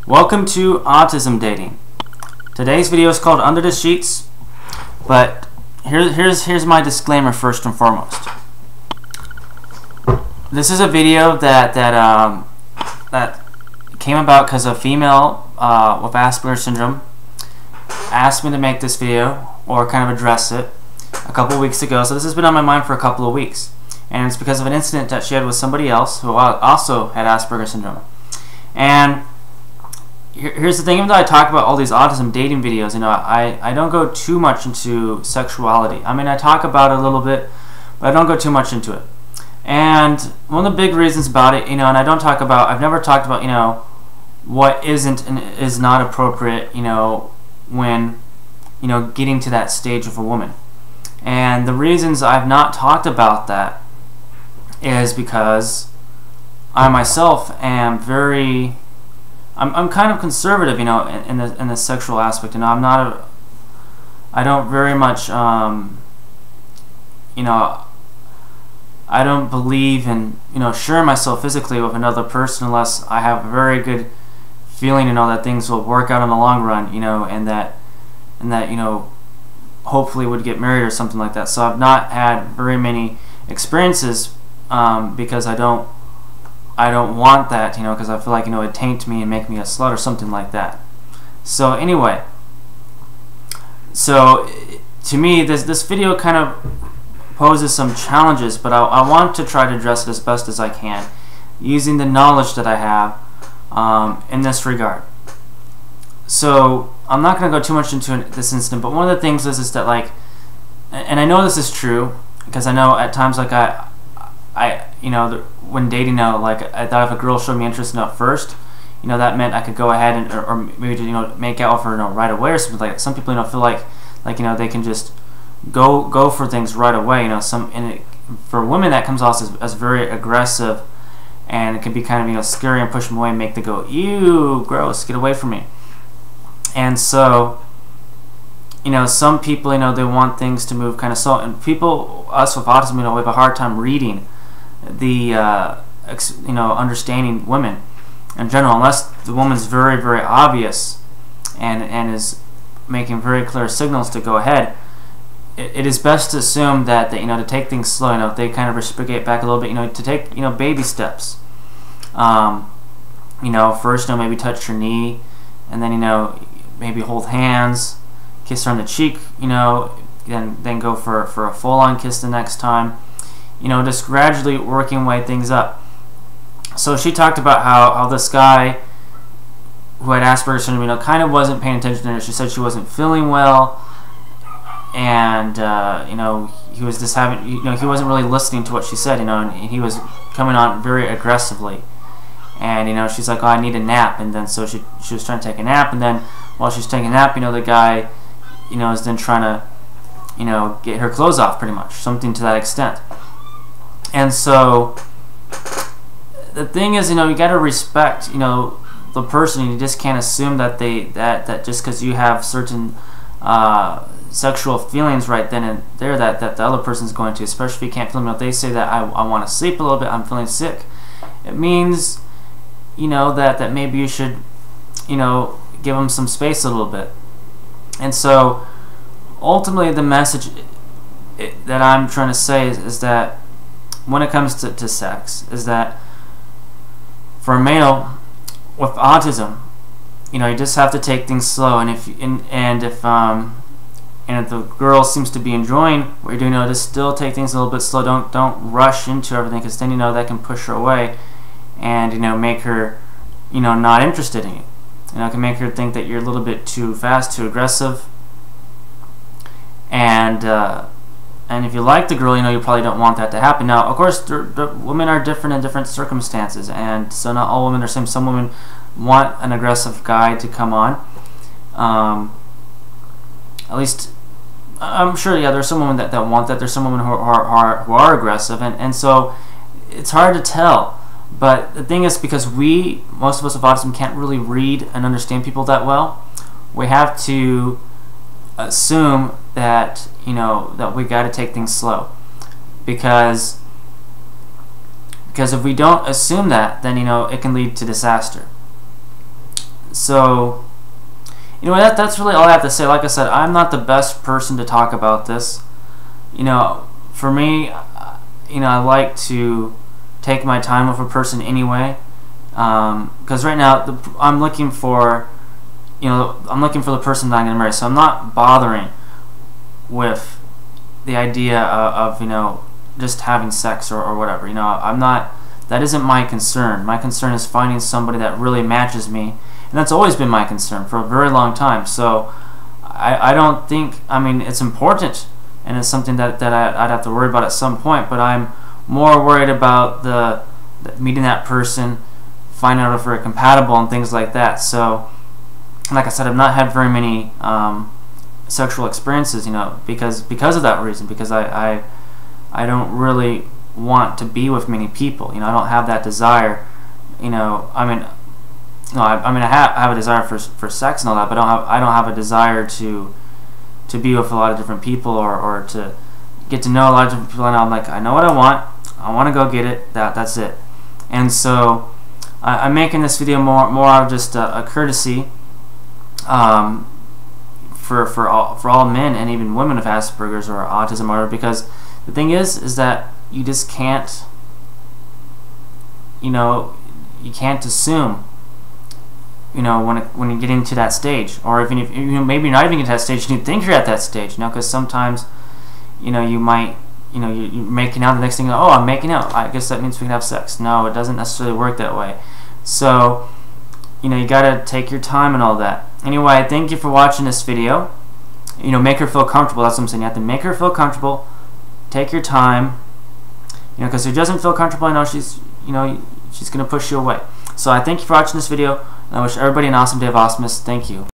Welcome to Autism Dating. Today's video is called Under the Sheets, but here's my disclaimer first and foremost. This is a video that came about because a female with Asperger's syndrome asked me to make this video or kind of address it a couple weeks ago. So this has been on my mind for a couple of weeks, and it's because of an incident that she had with somebody else who also had Asperger's syndrome. And here's the thing, even though I talk about all these autism dating videos, I don't go too much into sexuality. I mean, I talk about it a little bit, but I don't go too much into it. And one of the big reasons about it, and I've never talked about, what isn't and is not appropriate, when, getting to that stage with a woman. And the reasons I've not talked about that is because I myself am I'm kind of conservative, in the sexual aspect. I don't very much, I don't believe in, sharing myself physically with another person unless I have a very good feeling, that things will work out in the long run, and that, hopefully would get married or something like that. So I've not had very many experiences, because I don't want that, because I feel like, it'd taint me and make me a slut or something like that. So anyway, so to me, this video kind of poses some challenges, but I want to try to address it as best as I can, using the knowledge that I have in this regard. So I'm not going to go too much into this incident, but one of the things is that, like, and I know this is true, because I know at times, like, when dating now, like, I thought if a girl showed me interest in it first, that meant I could go ahead and, or maybe, make out with her, right away or something like that. Some people, feel like, they can just go for things right away. For women, that comes off as very aggressive, and it can be kind of, scary, and push them away and make them go, ew, gross, get away from me. And so, some people, they want things to move kind of slow, and us with autism, we have a hard time reading the understanding women in general, unless the woman's very, very obvious and is making very clear signals to go ahead. It is best to assume that to take things slow, if they kind of reciprocate back a little bit, to take baby steps. First, maybe touch her knee, and then maybe hold hands, kiss her on the cheek, then go for a full-on kiss the next time. Just gradually working way things up. So she talked about how this guy who had Asperger's syndrome, kind of wasn't paying attention to her. She said she wasn't feeling well, and he was just having, he wasn't really listening to what she said, and he was coming on very aggressively. And she's like, oh, I need a nap, and then so she was trying to take a nap, and then while she's taking a nap, the guy, is then trying to, get her clothes off, pretty much, something to that extent. And so the thing is, you got to respect, the person. You just can't assume that that just because you have certain sexual feelings right then and there that the other person's going to, especially if you can't feel them. If they say that I want to sleep a little bit, I'm feeling sick, it means, that maybe you should, give them some space a little bit. And so ultimately the message that I'm trying to say is that when it comes to sex, is that for a male with autism, you just have to take things slow. And if the girl seems to be enjoying what you're doing, just still take things a little bit slow. Don't rush into everything, because then that can push her away, and make her not interested in you. It can make her think that you're a little bit too fast, too aggressive. And if you like the girl, you probably don't want that to happen. Now, of course, the women are different in different circumstances, and so not all women are the same. Some women want an aggressive guy to come on. At least, I'm sure, yeah, there's some women that want that. There's some women who are aggressive, and so it's hard to tell. But the thing is, because most of us with autism can't really read and understand people that well, we have to assume that that we got to take things slow, because if we don't assume that, then it can lead to disaster. So, you know, that's really all I have to say. Like I said, I'm not the best person to talk about this. You know, for me, you know, I like to take my time with a person anyway, because right now I'm looking for, you know, I'm looking for the person that I'm going to marry. So I'm not bothering with the idea of you know, just having sex or whatever. You know, I'm not. That isn't my concern. My concern is finding somebody that really matches me, and that's always been my concern for a very long time. So I don't think, I mean, it's important, and it's something that I'd have to worry about at some point, but I'm more worried about the meeting that person, finding out if we're compatible and things like that. So like I said, I've not had very many sexual experiences, you know, because of that reason, because I don't really want to be with many people. You know, I don't have that desire. You know, I mean, no, I mean, I have a desire for sex and all that, but I don't have a desire to be with a lot of different people, or to get to know a lot of different people. And I'm like, I know what I want. I want to go get it. That's it. And so I'm making this video more out of just a courtesy for all men and even women with Asperger's or autism or whatever, because the thing is that you just can't, you know, you can't assume, you know, when you get into that stage, or even if you know, maybe you're not even at that stage, you think you're at that stage, you know, because sometimes, you know, you might, you know, you're making out, the next thing, oh, I'm making out, I guess that means we can have sex. No, it doesn't necessarily work that way. So, you know, you gotta take your time and all that. Anyway, thank you for watching this video. You know, make her feel comfortable. That's what I'm saying. You have to make her feel comfortable. Take your time. You know, because if she doesn't feel comfortable, I know she's, you know, she's gonna push you away. So I thank you for watching this video, and I wish everybody an awesome day of awesomeness. Thank you.